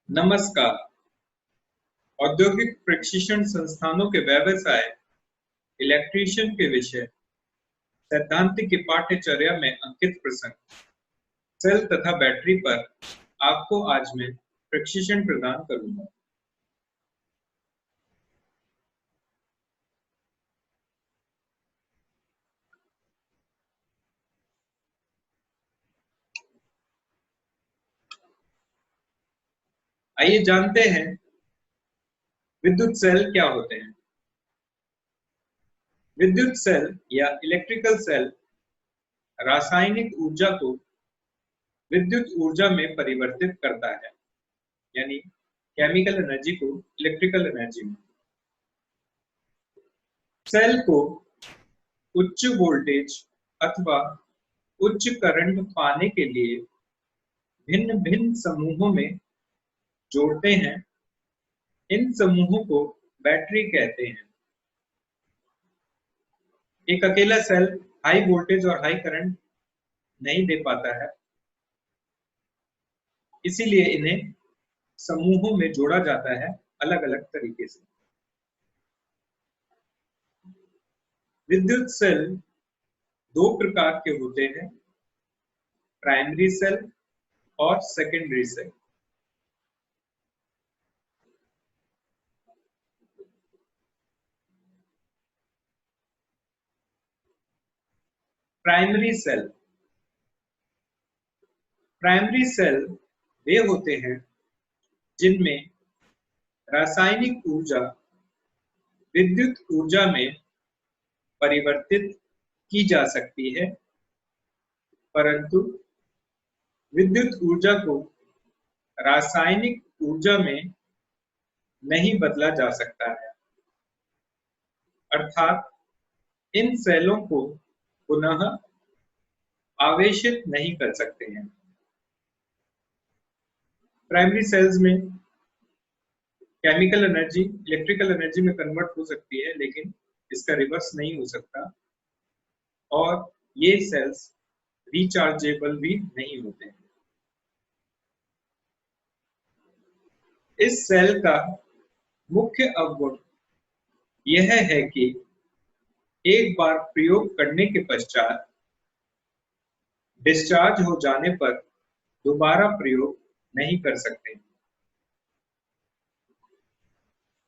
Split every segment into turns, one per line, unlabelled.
नमस्कार। औद्योगिक प्रशिक्षण संस्थानों के व्यवसाय इलेक्ट्रीशियन के विषय सैद्धांतिक की पाठ्यचर्या में अंकित प्रसंग सेल तथा बैटरी पर आपको आज मैं प्रशिक्षण प्रदान करूंगा। आइए जानते हैं विद्युत सेल क्या होते हैं। विद्युत सेल या इलेक्ट्रिकल सेल रासायनिक ऊर्जा को विद्युत ऊर्जा में परिवर्तित करता है, यानी केमिकल एनर्जी को इलेक्ट्रिकल एनर्जी में। सेल को उच्च वोल्टेज अथवा उच्च करंट पाने के लिए भिन्न भिन्न समूहों में जोड़ते हैं। इन समूहों को बैटरी कहते हैं। एक अकेला सेल हाई वोल्टेज और हाई करंट नहीं दे पाता है, इसीलिए इन्हें समूहों में जोड़ा जाता है अलग अलग तरीके से। विद्युत सेल दो प्रकार के होते हैं, प्राइमरी सेल और सेकेंडरी सेल। प्राइमरी सेल वे होते हैं जिनमें रासायनिक ऊर्जा विद्युत ऊर्जा में परिवर्तित की जा सकती है, परंतु विद्युत ऊर्जा को रासायनिक ऊर्जा में नहीं बदला जा सकता है, अर्थात इन सेलों को पुनः आवेशित नहीं कर सकते हैं। प्राइमरी सेल्स में केमिकल एनर्जी इलेक्ट्रिकल एनर्जी में कन्वर्ट हो सकती है, लेकिन इसका रिवर्स नहीं हो सकता, और ये सेल्स रिचार्जेबल भी नहीं होते हैं। इस सेल का मुख्य अवगुण यह है कि एक बार प्रयोग करने के पश्चात डिस्चार्ज हो जाने पर दोबारा प्रयोग नहीं कर सकते।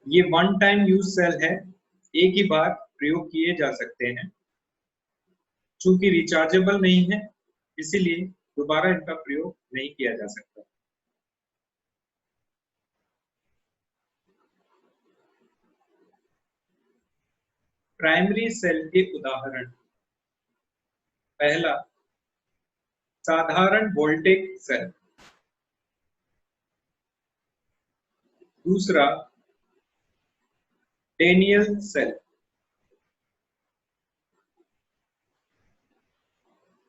ये वन टाइम यूज सेल है, एक ही बार प्रयोग किए जा सकते हैं। चूंकि रिचार्जेबल नहीं है, इसीलिए दोबारा इनका प्रयोग नहीं किया जा सकता। प्राइमरी सेल के उदाहरण: पहला, साधारण वोल्टेज सेल। दूसरा, डेनियल सेल।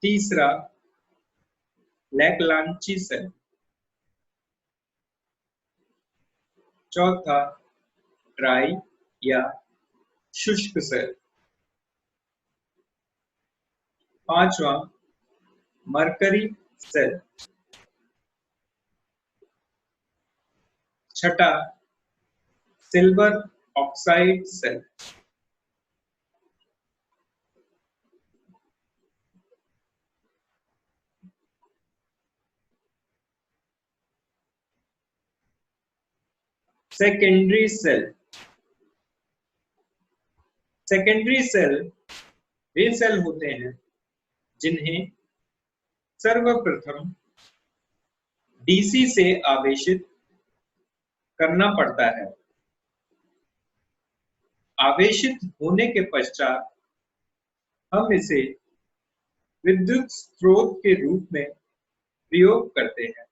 तीसरा, लैग्रांची सेल। चौथा, ड्राई या शुष्क सेल। पांचवा, मरकरी सेल। छठा, silver oxide cell. Secondary cell वे सेल होते हैं जिन्हें सर्वप्रथम डीसी से आवेशित करना पड़ता है। आवेशित होने के पश्चात हम इसे विद्युत स्रोत के रूप में प्रयोग करते हैं।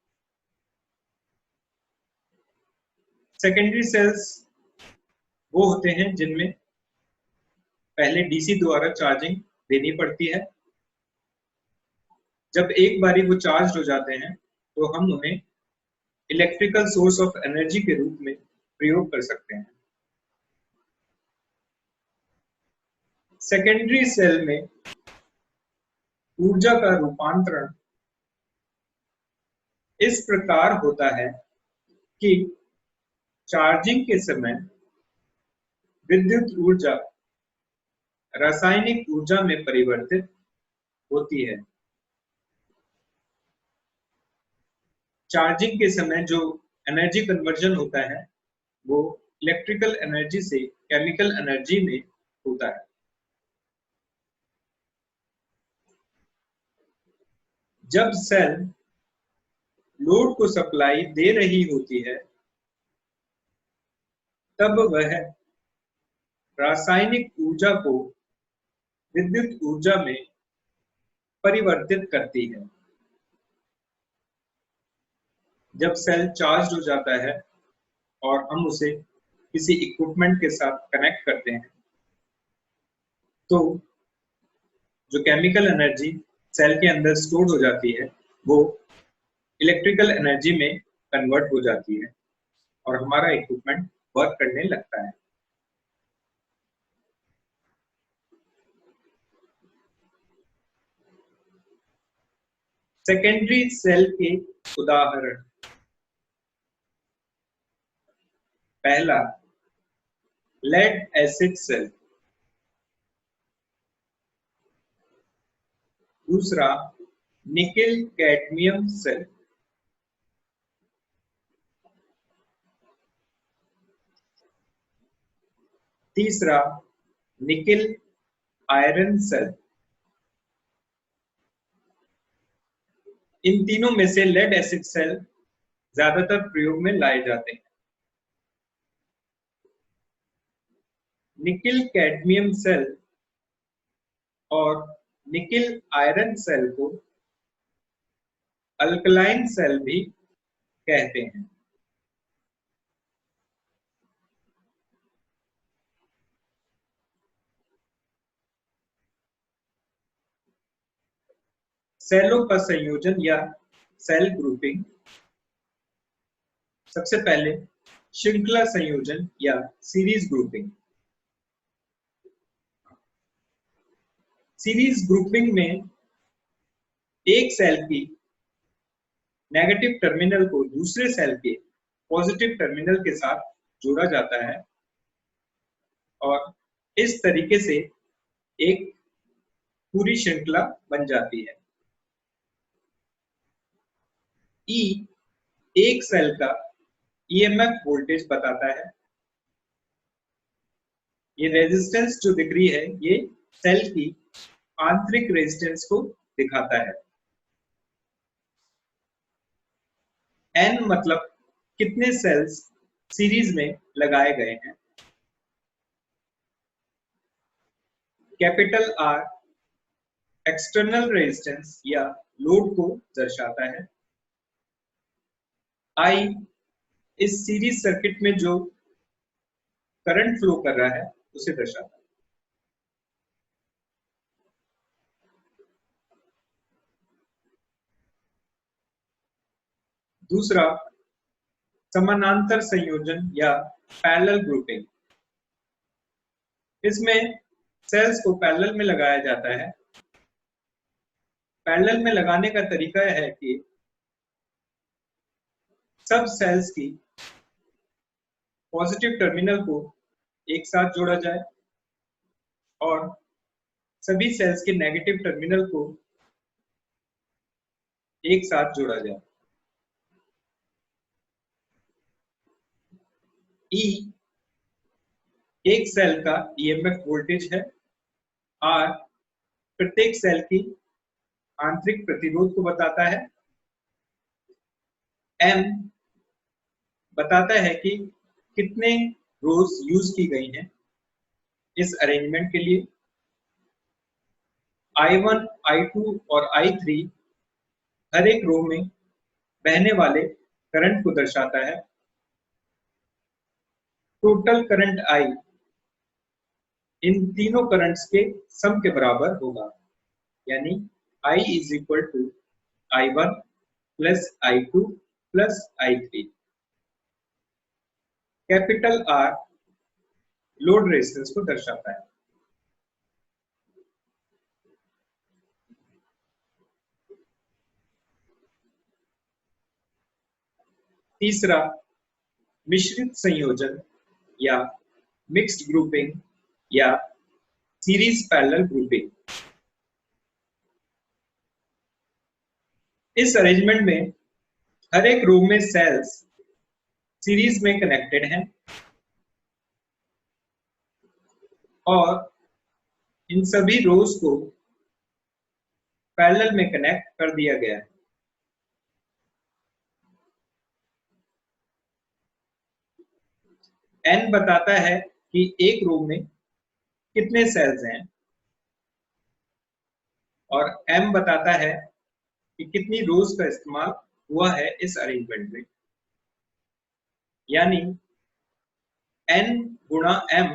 सेकेंडरी सेल्स वो होते हैं जिनमें पहले डीसी द्वारा चार्जिंग देनी पड़ती है। जब एक बारी वो चार्ज हो जाते हैं तो हम उन्हें इलेक्ट्रिकल सोर्स ऑफ एनर्जी के रूप में प्रयोग कर सकते हैं। सेकेंडरी सेल में ऊर्जा का रूपांतरण इस प्रकार होता है कि चार्जिंग के समय विद्युत ऊर्जा रासायनिक ऊर्जा में परिवर्तित होती है। चार्जिंग के समय जो एनर्जी कन्वर्जन होता है वो इलेक्ट्रिकल एनर्जी से केमिकल एनर्जी में होता है। जब सेल लोड को सप्लाई दे रही होती है तब वह रासायनिक ऊर्जा को विद्युत ऊर्जा में परिवर्तित करती है। जब सेल चार्ज हो जाता है और हम उसे किसी इक्विपमेंट के साथ कनेक्ट करते हैं तो जो केमिकल एनर्जी सेल के अंदर स्टोर हो जाती है वो इलेक्ट्रिकल एनर्जी में कन्वर्ट हो जाती है और हमारा इक्विपमेंट वर्क करने लगता है। सेकेंडरी सेल के उदाहरण। पहला, लेड एसिड सेल। दूसरा, निकेल कैडमियम सेल। तीसरा, निकेल आयरन सेल। इन तीनों में से लेड एसिड सेल ज्यादातर प्रयोग में लाए जाते हैं। निकेल कैडमियम सेल और निकेल आयरन सेल को अल्कलाइन सेल भी कहते हैं। सेलों का संयोजन या सेल ग्रुपिंग। सबसे पहले श्रृंखला संयोजन या सीरीज ग्रुपिंग। सीरीज ग्रुपिंग में एक सेल की नेगेटिव टर्मिनल को दूसरे सेल के पॉजिटिव टर्मिनल के साथ जोड़ा जाता है और इस तरीके से एक पूरी श्रृंखला बन जाती है। ई एक सेल का ईएमएफ वोल्टेज बताता है। ये रेजिस्टेंस जो दिख रही है ये सेल की आंतरिक रेजिस्टेंस को दिखाता है। एन मतलब कितने सेल्स सीरीज में लगाए गए हैं। कैपिटल आर एक्सटर्नल रेजिस्टेंस या लोड को दर्शाता है। आई इस सीरीज सर्किट में जो करंट फ्लो कर रहा है उसे दर्शाता है। दूसरा, समानांतर संयोजन या पैरेलल ग्रुपिंग। इसमें सेल्स को पैरेलल में लगाया जाता है। पैरेलल में लगाने का तरीका है कि सब सेल्स की पॉजिटिव टर्मिनल को एक साथ जोड़ा जाए और सभी सेल्स के नेगेटिव टर्मिनल को एक साथ जोड़ा जाए। ई एक सेल का ईएमएफ वोल्टेज है। आर प्रत्येक सेल की आंतरिक प्रतिरोध को बताता है। एम बताता है कि कितने रोज यूज की गई हैं इस अरेंजमेंट के लिए। I1, I2 और I3 हर एक रो में बहने वाले करंट को दर्शाता है। टोटल करंट I इन तीनों करंट्स के सम के बराबर होगा, यानी I is equal to I1 plus I2 plus I3। Capital R load resistance को दर्शाता है। तीसरा, मिश्रित संयोजन या मिक्स्ड ग्रुपिंग या सीरीज पैरेलल ग्रुपिंग। इस अरेंजमेंट में हर एक रो में सेल्स सीरीज में कनेक्टेड हैं और इन सभी रोज को पैरेलल में कनेक्ट कर दिया गया है। n बताता है कि एक रो में कितने सेल्स हैं और m बताता है कि कितनी रोज का इस्तेमाल हुआ है इस अरेंजमेंट में, यानी n गुणा m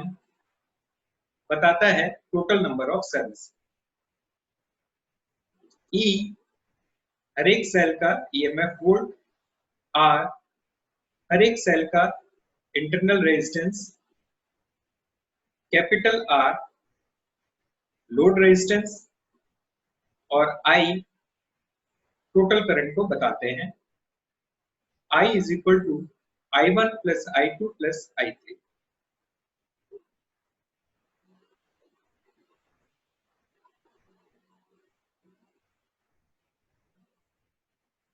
बताता है total number of cells. E हर एक सेल का EMF वोल्ट, R हर एक सेल का internal resistance, capital R load resistance और I टोटल करंट को बताते हैं। I is equal to I1 plus I2 plus I3।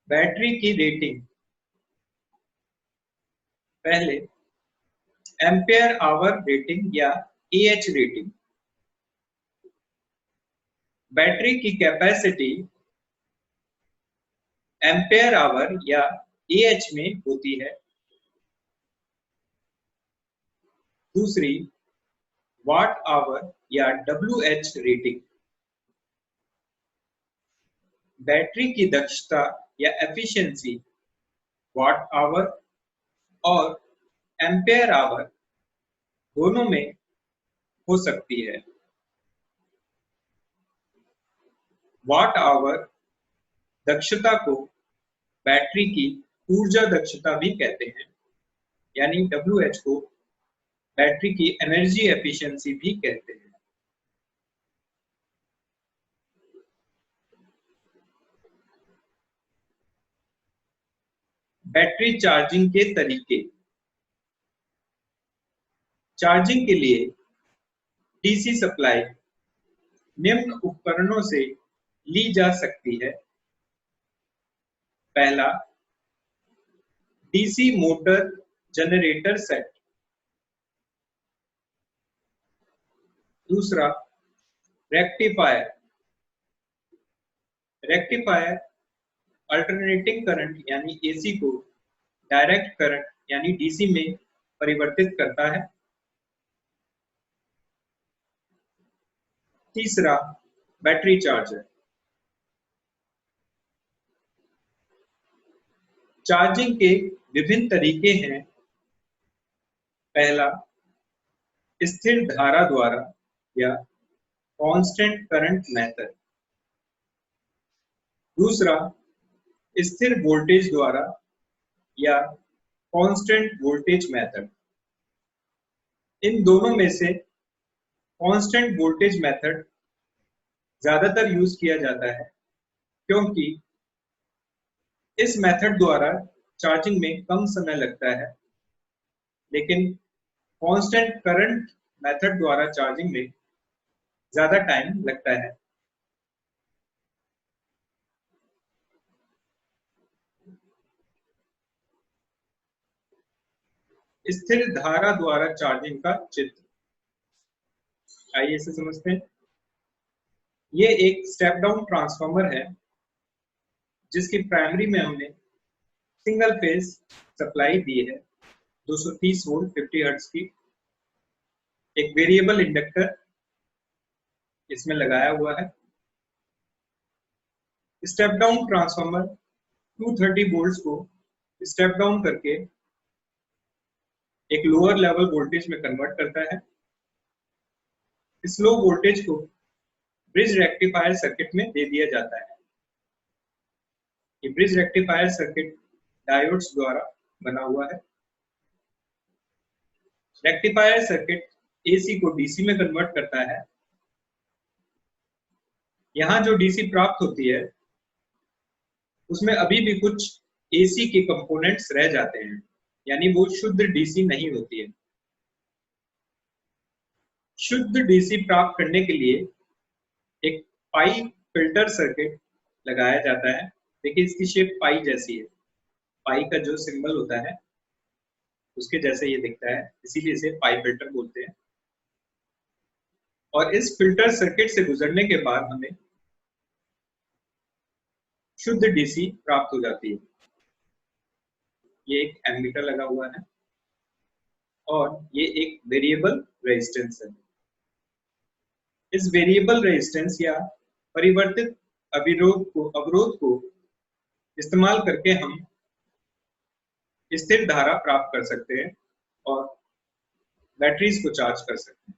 Battery की रेटिंग, पहले एम्पेयर आवर रेटिंग या AH रेटिंग। बैटरी की कैपेसिटी एम्पेयर आवर या AH में होती है। दूसरी वाट आवर या WH रेटिंग। बैटरी की दक्षता या एफिशिएंसी वाट आवर और एम्पेयर आवर दोनों में हो सकती है। वाट आवर दक्षता को बैटरी की ऊर्जा दक्षता भी कहते हैं, यानी WH को बैटरी की एनर्जी एफिशिएंसी भी कहते हैं। बैटरी चार्जिंग के तरीके। चार्जिंग के लिए DC सप्लाई निम्न उपकरणों से ली जा सकती है। पहला, DC मोटर जनरेटर सेट। दूसरा, रेक्टिफायर। रेक्टिफायर अल्टरनेटिंग करंट यानी AC को डायरेक्ट करंट यानी DC में परिवर्तित करता है। तीसरा, बैटरी चार्जर। चार्जिंग के विभिन्न तरीके हैं। पहला, स्थिर धारा द्वारा या कांस्टेंट करंट मेथड। दूसरा, स्थिर वोल्टेज द्वारा या कांस्टेंट वोल्टेज मेथड। इन दोनों में से कांस्टेंट वोल्टेज मेथड ज्यादातर यूज किया जाता है, क्योंकि इस मेथड द्वारा चार्जिंग में कम समय लगता है, लेकिन कांस्टेंट करंट मेथड द्वारा चार्जिंग में ज्यादा टाइम लगता है। स्थिर धारा द्वारा चार्जिंग का चित्र, आइए इसे समझते हैं। ये एक स्टेप डाउन ट्रांसफार्मर है जिसकी प्राइमरी में हमने सिंगल फेज सप्लाई दी है 230 वोल्ट 50 हर्ट्ज की। एक वेरिएबल इंडक्टर इसमें लगाया हुआ है। स्टेप डाउन ट्रांसफार्मर 230 वोल्ट्स को स्टेप डाउन करके एक लोअर लेवल वोल्टेज में कन्वर्ट करता है। इस लो वोल्टेज को ब्रिज रेक्टिफायर सर्किट में दे दिया जाता है। ये ब्रिज रेक्टिफायर सर्किट डायोड्स द्वारा बना हुआ है। रेक्टिफायर सर्किट AC को DC में कन्वर्ट करता है। यहाँ जो DC प्राप्त होती है उसमें अभी भी कुछ AC के कंपोनेंट्स रह जाते हैं। यानी वो शुद्ध डीसी नहीं होती है। शुद्ध डीसी प्राप्त करने के लिए एक पाई फिल्टर सर्किट लगाया जाता है। देखिए इसकी शेप पाई जैसी है, पाई का जो सिंबल होता है उसके जैसे ये दिखता है, इसीलिए इसे पाई फिल्टर बोलते हैं। और इस फिल्टर सर्किट से गुजरने के बाद हमें शुद्ध डीसी प्राप्त हो जाती है। ये एक एमीटर लगा हुआ है और ये एक वेरिएबल रेजिस्टेंस है। इस वेरिएबल रेजिस्टेंस या परिवर्तित अवरोध को इस्तेमाल करके हम स्थिर धारा प्राप्त कर सकते हैं और बैटरीज को चार्ज कर सकते हैं।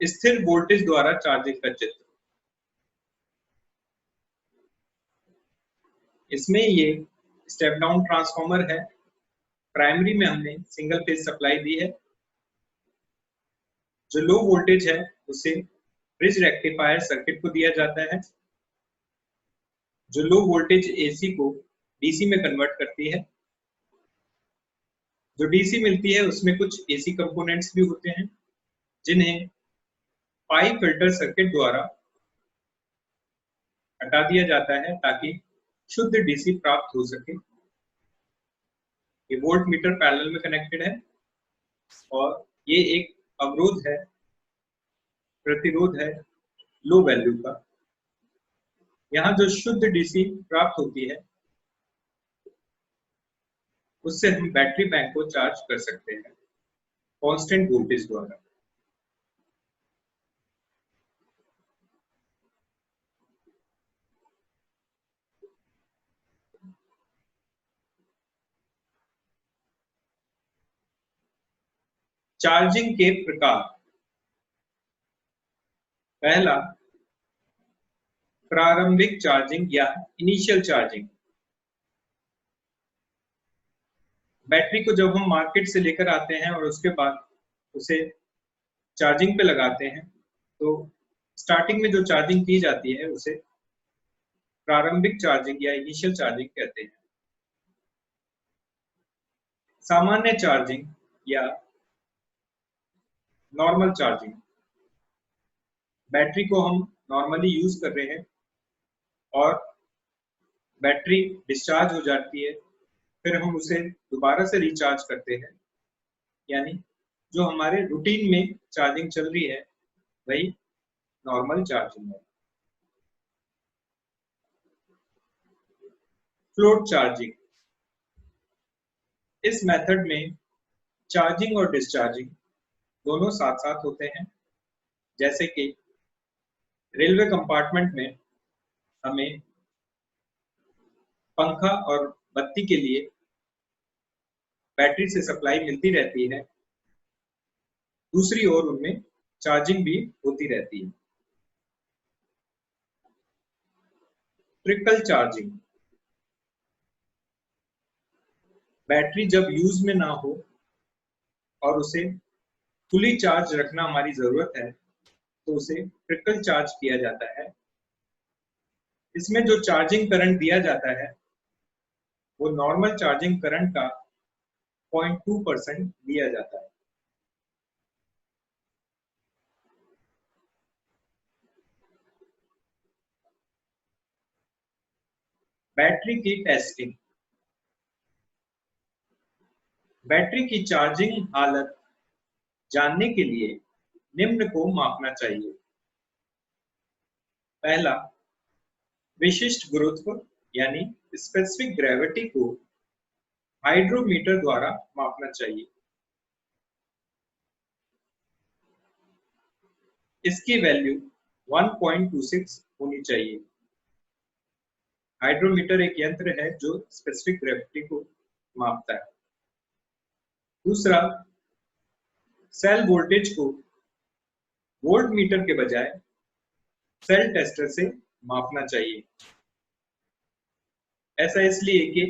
स्थिर वोल्टेज द्वारा चार्जिंग का चित्र। इसमें ये स्टेप डाउन ट्रांसफार्मर है। प्राइमरी में हमने सिंगल फेज सप्लाई दी है। जो लो वोल्टेज है उसे ब्रिज रेक्टिफायर सर्किट को दिया जाता है, जो लो वोल्टेज एसी को डीसी में कन्वर्ट करती है। जो डीसी मिलती है उसमें कुछ एसी कंपोनेंट्स भी होते हैं जिन्हें पाई फिल्टर सर्किट द्वारा हटा दिया जाता है ताकि शुद्ध डीसी प्राप्त हो सके। ये वोल्ट मीटर पैरेलल में कनेक्टेड है और ये एक अवरोध है, प्रतिरोध है लो वैल्यू का। यहाँ जो शुद्ध डीसी प्राप्त होती है उससे हम बैटरी बैंक को चार्ज कर सकते हैं कांस्टेंट वोल्टेज द्वारा। चार्जिंग के प्रकार। पहला, प्रारंभिक चार्जिंग या इनिशियल चार्जिंग। बैटरी को जब हम मार्केट से लेकर आते हैं और उसके बाद उसे चार्जिंग पे लगाते हैं तो स्टार्टिंग में जो चार्जिंग की जाती है उसे प्रारंभिक चार्जिंग या इनिशियल चार्जिंग कहते हैं। सामान्य चार्जिंग या नॉर्मल चार्जिंग। बैटरी को हम नॉर्मली यूज कर रहे हैं और बैटरी डिस्चार्ज हो जाती है, फिर हम उसे दोबारा से रिचार्ज करते हैं, यानी जो हमारे रूटीन में चार्जिंग चल रही है वही नॉर्मल चार्जिंग है। Float charging. इस मेथड में चार्जिंग और डिस्चार्जिंग दोनों साथ साथ होते हैं। जैसे कि रेलवे कंपार्टमेंट में हमें पंखा और बत्ती के लिए बैटरी से सप्लाई मिलती रहती है, दूसरी ओर उनमें चार्जिंग भी होती रहती है। Trickle charging. बैटरी जब यूज में ना हो और उसे फुली चार्ज रखना हमारी जरूरत है तो उसे ट्रिकल चार्ज किया जाता है। इसमें जो चार्जिंग करंट दिया जाता है वो नॉर्मल चार्जिंग करंट का 0.2% दिया जाता है। बैटरी की टेस्टिंग। बैटरी की चार्जिंग हालत जानने के लिए निम्न को मापना चाहिए। पहला, विशिष्ट गुरुत्व यानी स्पेसिफिक ग्रेविटी को हाइड्रोमीटर द्वारा मापना चाहिए। इसकी वैल्यू 1.26 होनी चाहिए। हाइड्रोमीटर एक यंत्र है जो स्पेसिफिक ग्रेविटी को मापता है। दूसरा, सेल वोल्टेज को वोल्ट मीटर के बजाय सेल टेस्टर से मापना चाहिए। ऐसा इसलिए कि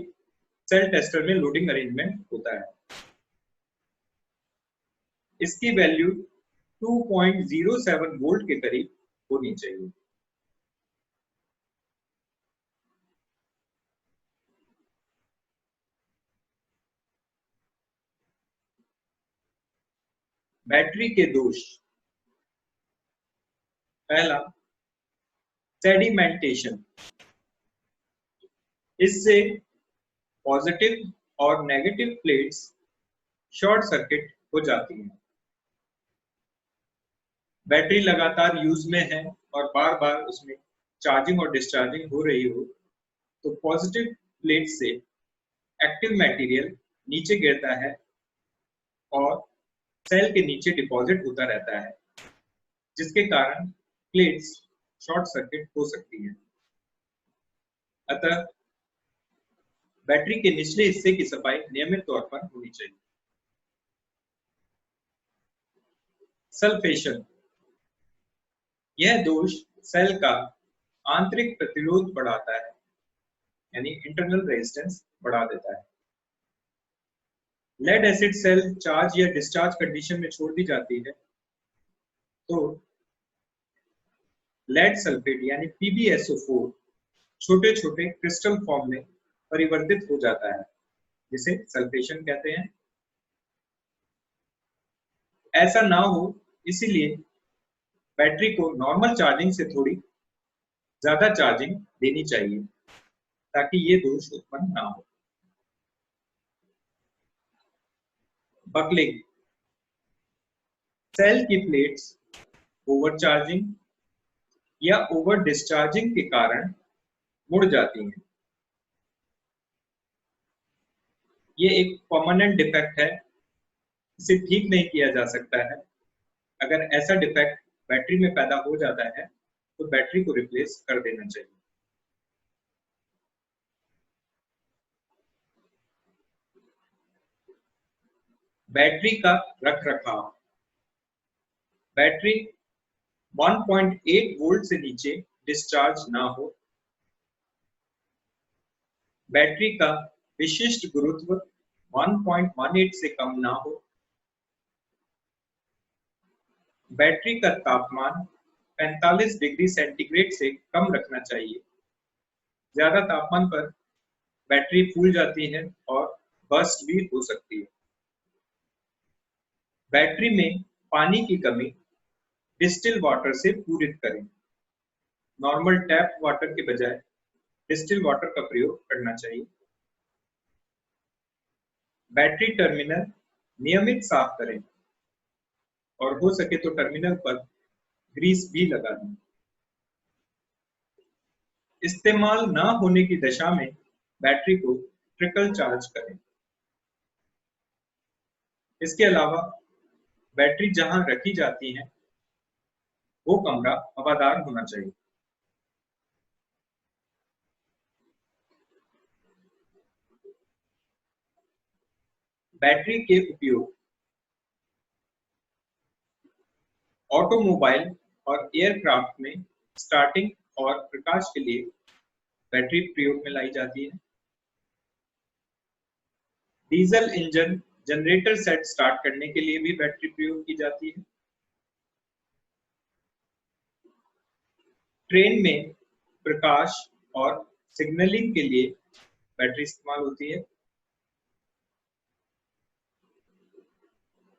सेल टेस्टर में लोडिंग अरेंजमेंट होता है। इसकी वैल्यू 2.07 वोल्ट के करीब होनी चाहिए। बैटरी के दोष। पहला, सेडिमेंटेशन। इससे पॉजिटिव और नेगेटिव प्लेट्स शॉर्ट सर्किट हो जाती हैं। बैटरी लगातार यूज में है और बार बार उसमें चार्जिंग और डिस्चार्जिंग हो रही हो तो पॉजिटिव प्लेट से एक्टिव मटेरियल नीचे गिरता है और सेल के नीचे डिपॉजिट होता रहता है, जिसके कारण प्लेट्स शॉर्ट सर्किट हो सकती हैं। अतः बैटरी के निचले हिस्से की सफाई नियमित तौर पर होनी चाहिए। सल्फेशन। यह दोष सेल का आंतरिक प्रतिरोध बढ़ाता है, यानी इंटरनल रेजिस्टेंस बढ़ा देता है। लेड एसिड सेल चार्ज या डिस्चार्ज कंडीशन में छोड़ दी जाती है तो लेड सल्फेट यानी PbSO4 छोटे छोटे क्रिस्टल फॉर्म में परिवर्तित हो जाता है, जिसे सल्फेशन कहते हैं। ऐसा ना हो इसीलिए बैटरी को नॉर्मल चार्जिंग से थोड़ी ज्यादा चार्जिंग देनी चाहिए ताकि ये दोष उत्पन्न ना हो। बकलिंग। सेल की प्लेट्स ओवर चार्जिंग या ओवर डिस्चार्जिंग के कारण मुड़ जाती हैं। ये एक परमानेंट डिफेक्ट है, इसे ठीक नहीं किया जा सकता है। अगर ऐसा डिफेक्ट बैटरी में पैदा हो जाता है तो बैटरी को रिप्लेस कर देना चाहिए। बैटरी का रखरखाव। बैटरी 1.8 वोल्ट से नीचे डिस्चार्ज ना हो। बैटरी का विशिष्ट गुरुत्व 1.18 से कम ना हो। बैटरी का तापमान 45 डिग्री सेंटीग्रेड से कम रखना चाहिए। ज्यादा तापमान पर बैटरी फूल जाती है और बर्स्ट भी हो सकती है। बैटरी में पानी की कमी डिस्टिल वाटर से पूरित करें। नॉर्मल टैप वाटर के बजाय डिस्टिल वाटर का प्रयोग करना चाहिए। बैटरी टर्मिनल नियमित साफ करें और हो सके तो टर्मिनल पर ग्रीस भी लगा दें। इस्तेमाल ना होने की दशा में बैटरी को ट्रिकल चार्ज करें। इसके अलावा बैटरी जहां रखी जाती है वो कमरा हवादार होना चाहिए। बैटरी के उपयोग। ऑटोमोबाइल और एयरक्राफ्ट में स्टार्टिंग और प्रकाश के लिए बैटरी प्रयोग में लाई जाती है। Diesel engine generator set start करने के लिए भी बैटरी प्रयोग की जाती है। ट्रेन में प्रकाश और सिग्नलिंग के लिए बैटरी इस्तेमाल होती है।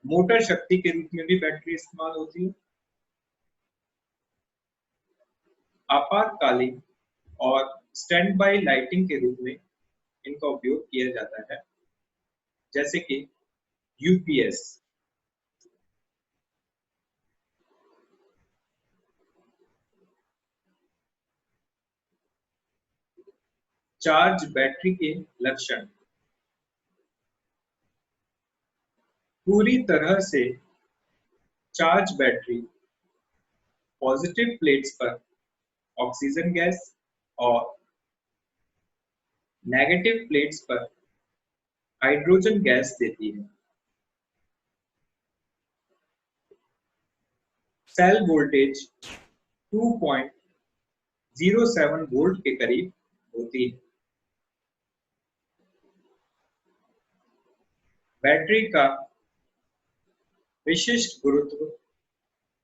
मोटर शक्ति के रूप में भी बैटरी इस्तेमाल होती है। आपातकालीन और स्टैंड बाय लाइटिंग के रूप में इनका उपयोग किया जाता है, जैसे कि यूपीएस। चार्ज बैटरी के लक्षण। पूरी तरह से चार्ज बैटरी पॉजिटिव प्लेट्स पर ऑक्सीजन गैस और नेगेटिव प्लेट्स पर हाइड्रोजन गैस देती है। सेल वोल्टेज 2.07 वोल्ट के करीब होती है। बैटरी का विशिष्ट गुरुत्व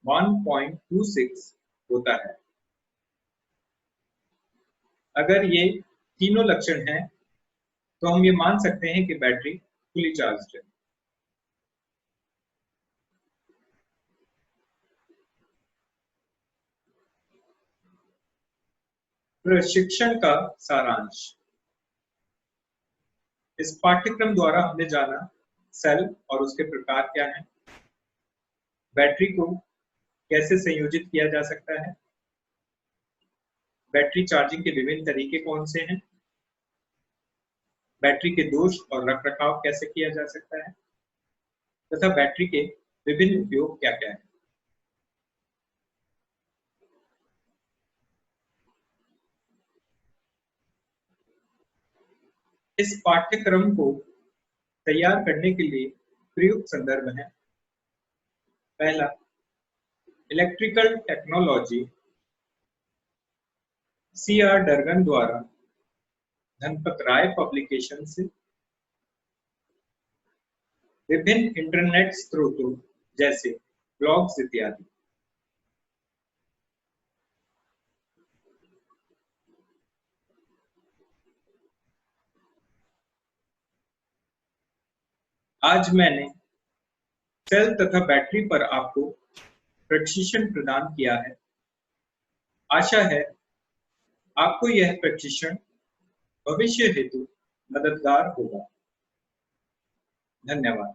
1.26 होता है। अगर ये तीनों लक्षण हैं, तो हम ये मान सकते हैं कि बैटरी फुली चार्ज्ड है। प्रशिक्षण का सारांश। इस पाठ्यक्रम द्वारा हमने जाना सेल और उसके प्रकार क्या हैं, बैटरी को कैसे संयोजित किया जा सकता है, बैटरी चार्जिंग के विभिन्न तरीके कौन से हैं, बैटरी के दोष और रखरखाव कैसे किया जा सकता है, तथा बैटरी के विभिन्न उपयोग क्या क्या हैं। इस पाठ्यक्रम को तैयार करने के लिए प्रयुक्त संदर्भ हैं। पहला, इलेक्ट्रिकल टेक्नोलॉजी, CR डरगन द्वारा धनपत राय पब्लिकेशन से, विभिन्न इंटरनेट स्रोतों जैसे ब्लॉग्स इत्यादि। आज मैंने सेल तथा बैटरी पर आपको प्रशिक्षण प्रदान किया है। आशा है आपको यह प्रशिक्षण भविष्य हेतु मददगार होगा। धन्यवाद।